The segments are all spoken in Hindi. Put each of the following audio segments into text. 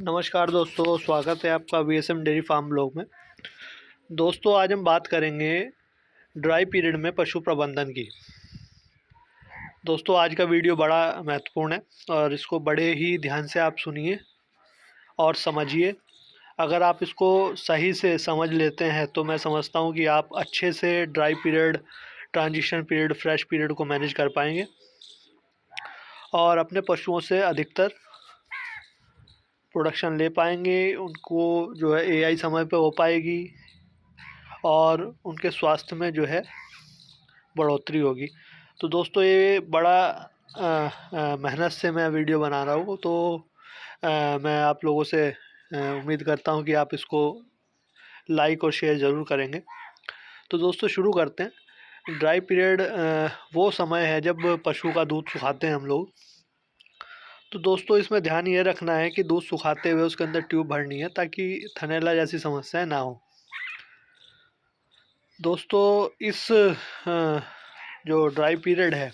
नमस्कार दोस्तों, स्वागत है आपका वीएसएम डेयरी फार्म ब्लॉग में। दोस्तों, आज हम बात करेंगे ड्राई पीरियड में पशु प्रबंधन की। दोस्तों, आज का वीडियो बड़ा महत्वपूर्ण है और इसको बड़े ही ध्यान से आप सुनिए और समझिए। अगर आप इसको सही से समझ लेते हैं तो मैं समझता हूँ कि आप अच्छे से dry period, transition period, fresh period को मैनेज कर पाएंगे और अपने पशुओं से अधिकतर प्रोडक्शन ले पाएंगे। उनको जो है एआई समय पे हो पाएगी और उनके स्वास्थ्य में जो है बढ़ोतरी होगी। तो दोस्तों, ये बड़ा मेहनत से मैं वीडियो बना रहा हूँ, तो मैं आप लोगों से उम्मीद करता हूँ कि आप इसको लाइक और शेयर ज़रूर करेंगे। तो दोस्तों, शुरू करते हैं। ड्राई पीरियड वो समय है जब पशु का दूध सुखाते हैं हम लोग। तो दोस्तों, इसमें ध्यान ये रखना है कि दूध सुखाते हुए उसके अंदर ट्यूब भरनी है ताकि थनैला जैसी समस्याएं ना हो। दोस्तों, इस जो ड्राई पीरियड है,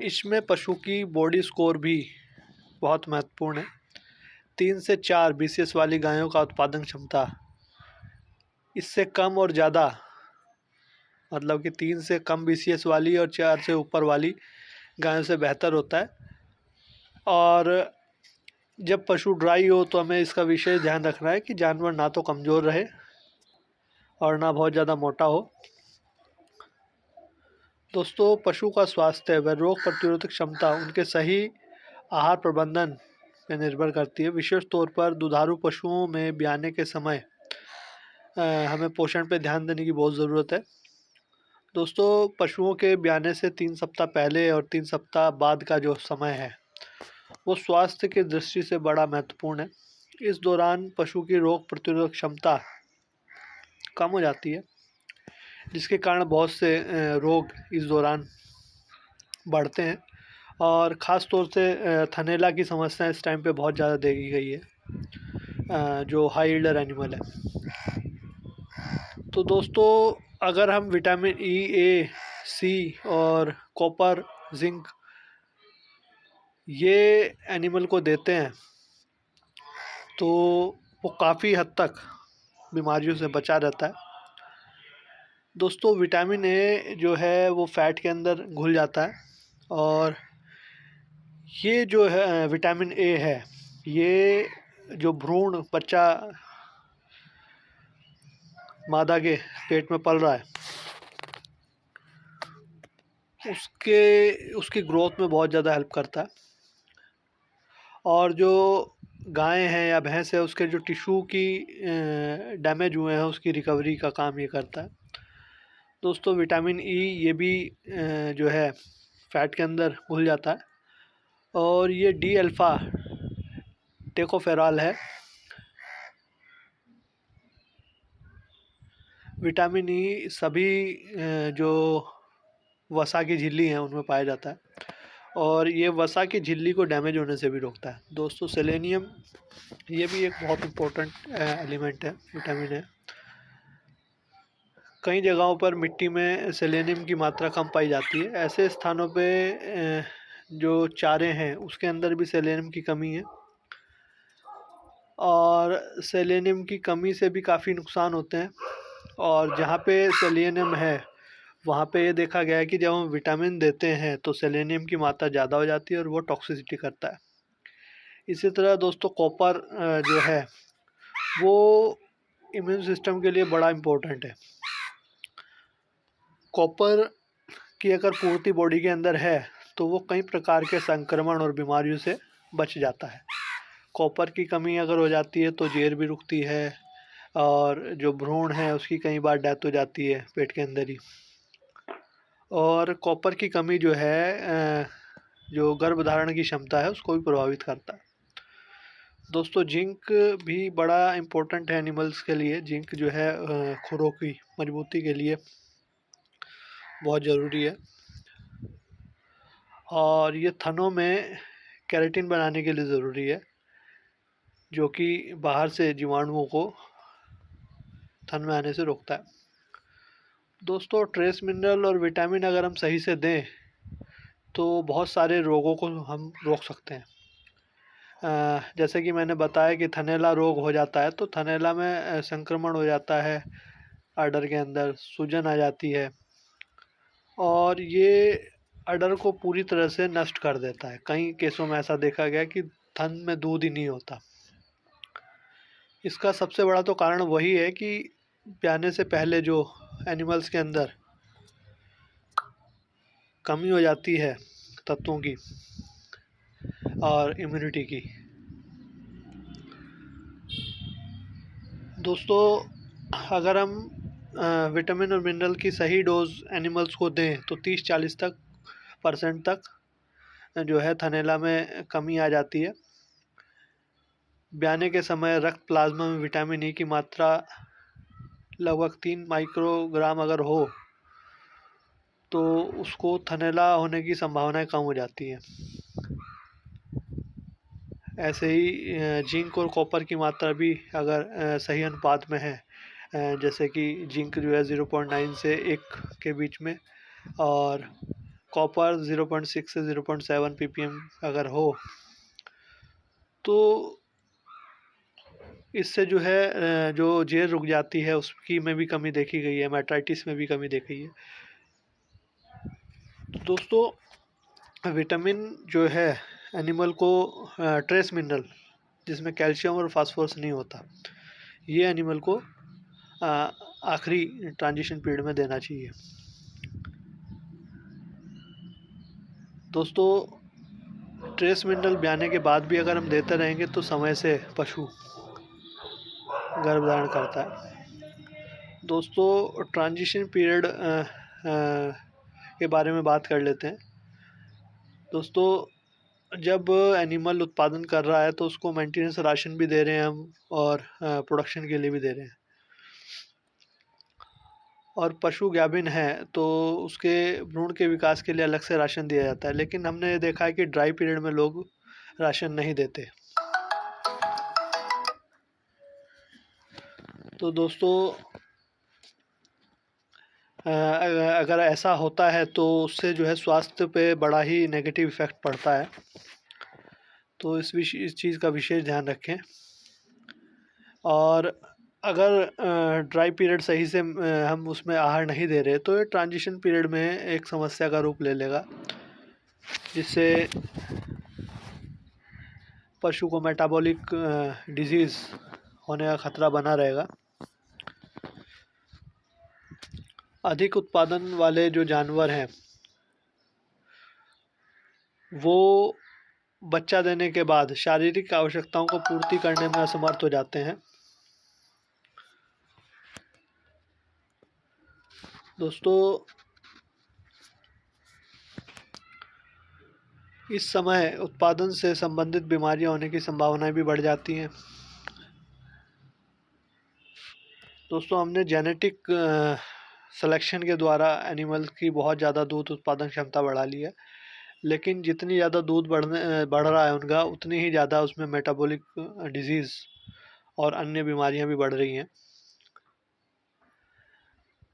इसमें पशु की बॉडी स्कोर भी बहुत महत्वपूर्ण है। 3 से 4 बीसीएस वाली गायों का उत्पादन क्षमता इससे कम और ज़्यादा, मतलब कि 3 से कम बीसीएस वाली और 4 से ऊपर वाली गायों से बेहतर होता है। और जब पशु ड्राई हो तो हमें इसका विशेष ध्यान रखना है कि जानवर ना तो कमज़ोर रहे और ना बहुत ज़्यादा मोटा हो। दोस्तों, पशु का स्वास्थ्य व रोग प्रतिरोधक क्षमता उनके सही आहार प्रबंधन पे निर्भर करती है। विशेष तौर पर दुधारू पशुओं में ब्याने के समय हमें पोषण पे ध्यान देने की बहुत ज़रूरत है। दोस्तों, पशुओं के ब्याने से 3 सप्ताह पहले और 3 सप्ताह बाद का जो समय है वो स्वास्थ्य की दृष्टि से बड़ा महत्वपूर्ण है। इस दौरान पशु की रोग प्रतिरोधक क्षमता कम हो जाती है, जिसके कारण बहुत से रोग इस दौरान बढ़ते हैं और ख़ास तौर से थनैला की समस्या इस टाइम पे बहुत ज़्यादा देखी गई है, जो हाई यील्डर एनिमल है। तो दोस्तों, अगर हम विटामिन ई, ए, सी और कॉपर, जिंक ये एनिमल को देते हैं तो वो काफ़ी हद तक बीमारियों से बचा रहता है। दोस्तों, विटामिन ए जो है वो फैट के अंदर घुल जाता है और ये जो है विटामिन ए है, ये जो भ्रूण बच्चा मादा के पेट में पल रहा है उसकी ग्रोथ में बहुत ज़्यादा हेल्प करता है। और जो गाय हैं या भैंस है, उसके जो टिश्यू की डैमेज हुए हैं उसकी रिकवरी का काम ये करता है। दोस्तों, विटामिन ई ये भी जो है फैट के अंदर घुल जाता है और ये डी अल्फ़ा टेकोफेरॉल है। विटामिन ई सभी जो वसा की झिल्ली हैं उनमें पाया जाता है और ये वसा की झिल्ली को डैमेज होने से भी रोकता है। दोस्तों, सेलेनियम ये भी एक बहुत इम्पोर्टेंट एलिमेंट है, विटामिन है। कई जगहों पर मिट्टी में सेलेनियम की मात्रा कम पाई जाती है। ऐसे स्थानों पे जो चारे हैं उसके अंदर भी सेलेनियम की कमी है और सेलेनियम की कमी से भी काफ़ी नुकसान होते हैं। और जहाँ पे सेलेनियम है वहाँ पे ये देखा गया है कि जब हम विटामिन देते हैं तो सेलेनियम की मात्रा ज़्यादा हो जाती है और वो टॉक्सिसिटी करता है। इसी तरह दोस्तों, कॉपर जो है वो इम्यून सिस्टम के लिए बड़ा इम्पोर्टेंट है। कॉपर की अगर पूर्ति बॉडी के अंदर है तो वो कई प्रकार के संक्रमण और बीमारियों से बच जाता है। कॉपर की कमी अगर हो जाती है तो जैर भी रुकती है और जो भ्रूण है उसकी कई बार डेथ हो जाती है पेट के अंदर ही। और कॉपर की कमी जो है जो गर्भधारण की क्षमता है उसको भी प्रभावित करता है। दोस्तों, जिंक भी बड़ा इम्पोर्टेंट है एनिमल्स के लिए। जिंक जो है खुरों की मजबूती के लिए बहुत ज़रूरी है और ये थनों में केराटिन बनाने के लिए ज़रूरी है, जो कि बाहर से जीवाणुओं को थन में आने से रोकता है। दोस्तों, ट्रेस मिनरल और विटामिन अगर हम सही से दें तो बहुत सारे रोगों को हम रोक सकते हैं। जैसे कि मैंने बताया कि थनैला रोग हो जाता है, तो थनैला में संक्रमण हो जाता है, अडर के अंदर सूजन आ जाती है और ये अडर को पूरी तरह से नष्ट कर देता है। कई केसों में ऐसा देखा गया कि थन में दूध ही नहीं होता। इसका सबसे बड़ा तो कारण वही है कि ब्याने से पहले जो एनिमल्स के अंदर कमी हो जाती है तत्वों की और इम्यूनिटी की। दोस्तों, अगर हम विटामिन और मिनरल की सही डोज एनिमल्स को दें तो 30-40 परसेंट तक जो है थनैला में कमी आ जाती है। ब्याने के समय रक्त प्लाज्मा में विटामिन ई की मात्रा लगभग 3 माइक्रोग्राम अगर हो तो उसको थनैला होने की संभावनाएं कम हो जाती हैं। ऐसे ही जिंक और कॉपर की मात्रा भी अगर सही अनुपात में है, जैसे कि जिंक जो है 0.9 से 1 के बीच में और कॉपर 0.6 से 0.7 ppm अगर हो तो इससे जो है जो जेर रुक जाती है उसकी में भी कमी देखी गई है, मेटाइटिस में भी कमी देखी है। तो दोस्तों, विटामिन जो है एनिमल को ट्रेस मिनरल जिसमें कैल्शियम और फास्फोरस नहीं होता, ये एनिमल को आखिरी ट्रांजिशन पीरियड में देना चाहिए। दोस्तों, ट्रेस मिनरल ब्याने के बाद भी अगर हम देते रहेंगे तो समय से पशु गर्भधारण करता है। दोस्तों, ट्रांजिशन पीरियड के बारे में बात कर लेते हैं। दोस्तों, जब एनिमल उत्पादन कर रहा है तो उसको मेंटेनेंस राशन भी दे रहे हैं हम और प्रोडक्शन के लिए भी दे रहे हैं। और पशु गाभिन है तो उसके भ्रूण के विकास के लिए अलग से राशन दिया जाता है, लेकिन हमने देखा है कि ड्राई पीरियड में लोग राशन नहीं देते। तो दोस्तों, अगर ऐसा होता है तो उससे जो है स्वास्थ्य पे बड़ा ही नेगेटिव इफ़ेक्ट पड़ता है। तो इस चीज़ का विशेष ध्यान रखें। और अगर ड्राई पीरियड सही से हम उसमें आहार नहीं दे रहे तो ये ट्रांजिशन पीरियड में एक समस्या का रूप ले लेगा, जिससे पशु को मेटाबॉलिक डिजीज़ होने का खतरा बना रहेगा। अधिक उत्पादन वाले जो जानवर हैं वो बच्चा देने के बाद शारीरिक आवश्यकताओं को पूर्ति करने में असमर्थ हो जाते हैं। दोस्तों, इस समय उत्पादन से संबंधित बीमारियां होने की संभावनाएं भी बढ़ जाती हैं। दोस्तों, हमने जेनेटिक सिलेक्शन के द्वारा एनिमल की बहुत ज़्यादा दूध उत्पादन क्षमता बढ़ा ली है, लेकिन जितनी ज़्यादा दूध बढ़ रहा है उनका, उतनी ही ज़्यादा उसमें मेटाबॉलिक डिजीज़ और अन्य बीमारियां भी बढ़ रही हैं।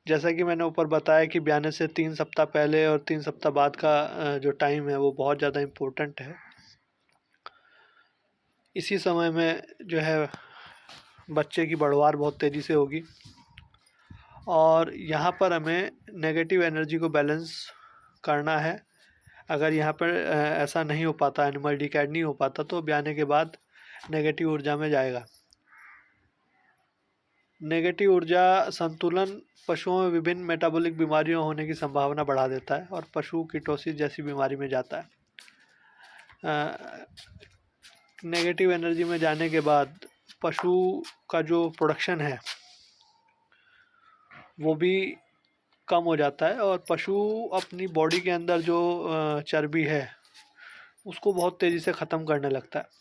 जैसा कि मैंने ऊपर बताया कि ब्याने से 3 सप्ताह पहले और 3 सप्ताह बाद का जो टाइम है वो बहुत ज़्यादा इम्पोर्टेंट है। इसी समय में जो है बच्चे की बढ़वार बहुत तेज़ी से होगी और यहाँ पर हमें नेगेटिव एनर्जी को बैलेंस करना है। अगर यहाँ पर ऐसा नहीं हो पाता, एनिमल डिकैड नहीं हो पाता, तो ब्याने के बाद नेगेटिव ऊर्जा में जाएगा। नेगेटिव ऊर्जा संतुलन पशुओं में विभिन्न मेटाबॉलिक बीमारियों होने की संभावना बढ़ा देता है और पशु कीटोसिस जैसी बीमारी में जाता है। नेगेटिव एनर्जी में जाने के बाद पशु का जो प्रोडक्शन है वो भी कम हो जाता है और पशु अपनी बॉडी के अंदर जो चर्बी है उसको बहुत तेज़ी से ख़त्म करने लगता है।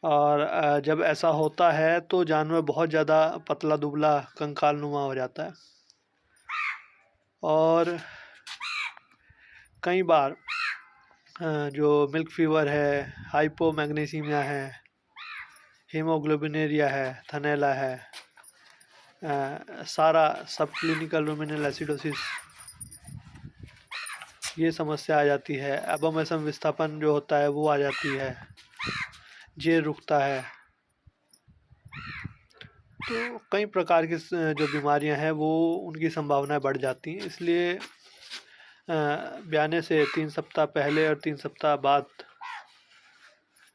और जब ऐसा होता है तो जानवर बहुत ज़्यादा पतला दुबला कंकाल नुमा हो जाता है और कई बार जो मिल्क फीवर है, हाइपोमैग्नीसीमिया है, हीमोग्लोबिनेरिया है, थनैला है, सारा सब क्लिनिकल रुमिनल एसिडोसिस, ये समस्या आ जाती है। एबोमेसम विस्थापन जो होता है वो आ जाती है। जेर रुकता है। तो कई प्रकार की जो बीमारियां हैं वो उनकी संभावनाएं बढ़ जाती हैं। इसलिए ब्याने से 3 सप्ताह पहले और 3 सप्ताह बाद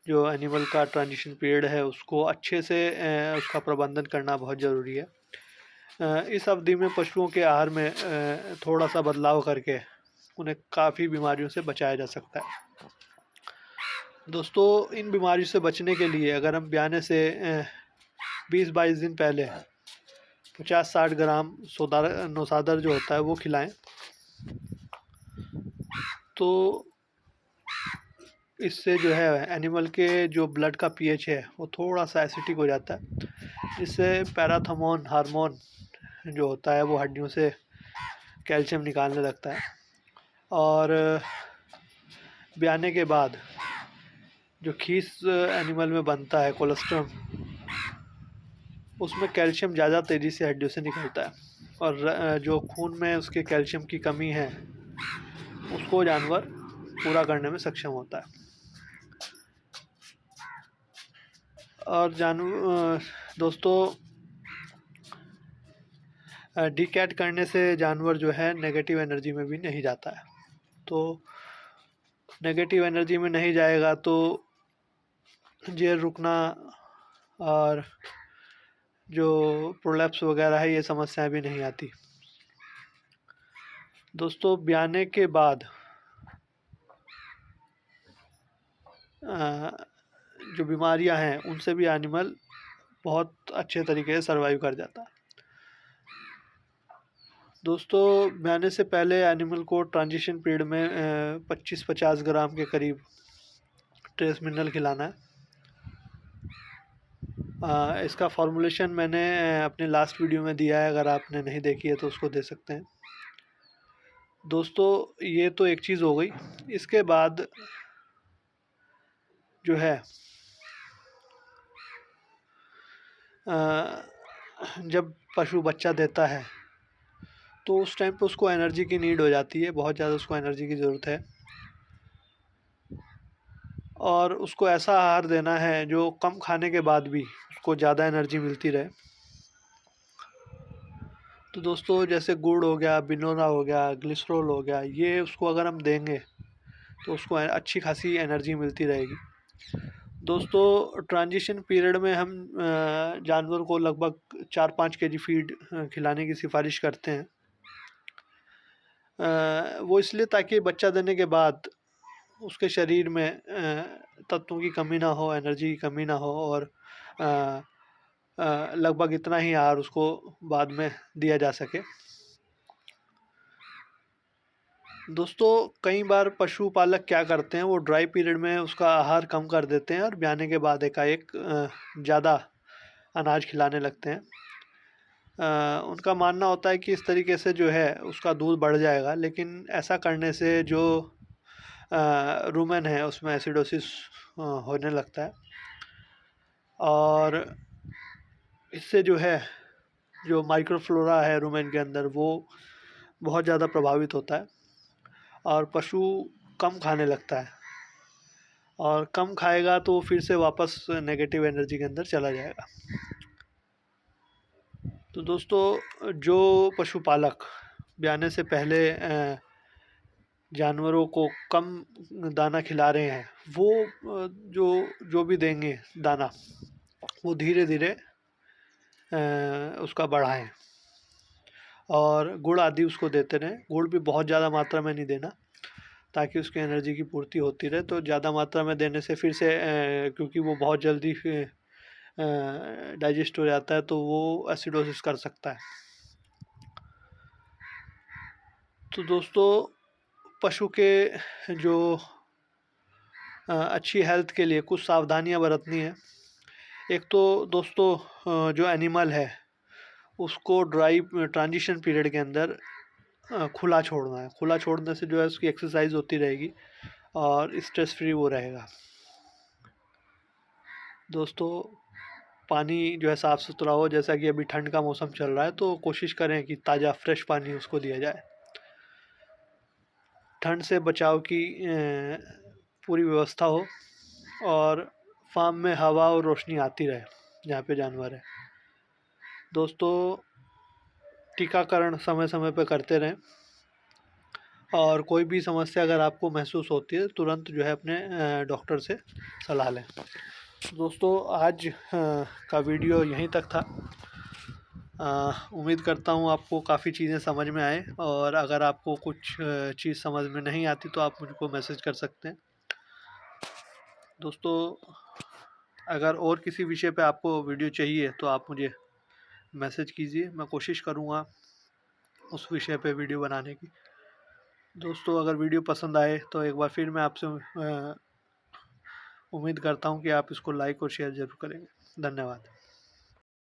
जो एनिमल का ट्रांजिशन पीरियड है उसको अच्छे से उसका प्रबंधन करना बहुत ज़रूरी है। इस अवधि में पशुओं के आहार में थोड़ा सा बदलाव करके उन्हें काफ़ी बीमारियों से बचाया जा सकता है। दोस्तों, इन बीमारियों से बचने के लिए अगर हम ब्याने से 20-22 दिन पहले 50-60 ग्राम नौसादर जो होता है वो खिलाएं तो इससे जो है एनिमल के जो ब्लड का पीएच है वो थोड़ा सा एसिडिक हो जाता है, जिससे पैराथर्मोन हार्मोन जो होता है वो हड्डियों से कैल्शियम निकालने लगता है। और ब्याने के बाद जो खीस एनिमल में बनता है कोलेस्ट्रम, उसमें कैल्शियम ज़्यादा तेज़ी से हड्डियों से निकलता है और जो खून में उसके कैल्शियम की कमी है उसको जानवर पूरा करने में सक्षम होता है। और दोस्तों, डीकैट करने से जानवर जो है नेगेटिव एनर्जी में भी नहीं जाता है। तो नेगेटिव एनर्जी में नहीं जाएगा तो जेर रुकना और जो प्रोलैप्स वगैरह है ये समस्याएं भी नहीं आती। दोस्तों, ब्याने के बाद जो बीमारियां हैं उनसे भी एनिमल बहुत अच्छे तरीके से सर्वाइव कर जाता है। दोस्तों, ब्याने से पहले एनिमल को ट्रांजिशन पीरियड में 25-50 ग्राम के करीब ट्रेस मिनरल खिलाना है। इसका फॉर्मूलेशन मैंने अपने लास्ट वीडियो में दिया है, अगर आपने नहीं देखी है तो उसको दे सकते हैं। दोस्तों, ये तो एक चीज़ हो गई। इसके बाद जो है जब पशु बच्चा देता है तो उस टाइम पे उसको एनर्जी की नीड हो जाती है, बहुत ज़्यादा उसको एनर्जी की ज़रूरत है और उसको ऐसा आहार देना है जो कम खाने के बाद भी उसको ज़्यादा एनर्जी मिलती रहे। तो दोस्तों, जैसे गुड़ हो गया, बिनोला हो गया, ग्लिसरॉल हो गया, ये उसको अगर हम देंगे तो उसको अच्छी खासी एनर्जी मिलती रहेगी। दोस्तों, ट्रांजिशन पीरियड में हम जानवर को लगभग 4-5 केजी फीड खिलाने की सिफारिश करते हैं। वो इसलिए ताकि बच्चा देने के बाद उसके शरीर में तत्वों की कमी ना हो, एनर्जी की कमी ना हो और लगभग इतना ही आहार उसको बाद में दिया जा सके। दोस्तों, कई बार पशुपालक क्या करते हैं, वो ड्राई पीरियड में उसका आहार कम कर देते हैं और ब्याने के बाद एकाएक ज़्यादा अनाज खिलाने लगते हैं। उनका मानना होता है कि इस तरीके से जो है उसका दूध बढ़ जाएगा, लेकिन ऐसा करने से जो रूमेन है उसमें एसिडोसिस होने लगता है और इससे जो है जो माइक्रोफ्लोरा है रूमेन के अंदर वो बहुत ज़्यादा प्रभावित होता है और पशु कम खाने लगता है और कम खाएगा तो फिर से वापस नेगेटिव एनर्जी के अंदर चला जाएगा। तो दोस्तों, जो पशुपालक ब्याने से पहले जानवरों को कम दाना खिला रहे हैं वो जो जो भी देंगे दाना वो धीरे धीरे उसका बढ़ाएं और गुड़ आदि उसको देते रहें। गुड़ भी बहुत ज़्यादा मात्रा में नहीं देना ताकि उसकी एनर्जी की पूर्ति होती रहे। तो ज़्यादा मात्रा में देने से फिर से क्योंकि वो बहुत जल्दी डाइजेस्ट हो जाता है तो वो एसिडोसिस कर सकता है। तो दोस्तों, पशु के जो अच्छी हेल्थ के लिए कुछ सावधानियां बरतनी है। एक तो दोस्तों, जो एनिमल है उसको ड्राई ट्रांजिशन पीरियड के अंदर खुला छोड़ना है। खुला छोड़ने से जो है उसकी एक्सरसाइज होती रहेगी और स्ट्रेस फ्री वो रहेगा। दोस्तों, पानी जो है साफ़ सुथरा हो, जैसा कि अभी ठंड का मौसम चल रहा है तो कोशिश करें कि ताज़ा फ्रेश पानी उसको दिया जाए। ठंड से बचाव की पूरी व्यवस्था हो और फार्म में हवा और रोशनी आती रहे जहाँ पे जानवर है। दोस्तों, टीकाकरण समय समय पर करते रहें, और कोई भी समस्या अगर आपको महसूस होती है तुरंत जो है अपने डॉक्टर से सलाह लें। दोस्तों, आज का वीडियो यहीं तक था। उम्मीद करता हूँ आपको काफ़ी चीज़ें समझ में आए, और अगर आपको कुछ चीज़ समझ में नहीं आती तो आप मुझको मैसेज कर सकते हैं। दोस्तों, अगर और किसी विषय पे आपको वीडियो चाहिए तो आप मुझे मैसेज कीजिए, मैं कोशिश करूँगा उस विषय पे वीडियो बनाने की। दोस्तों, अगर वीडियो पसंद आए तो एक बार फिर मैं आपसे उम्मीद करता हूँ कि आप इसको लाइक और शेयर ज़रूर करेंगे। धन्यवाद।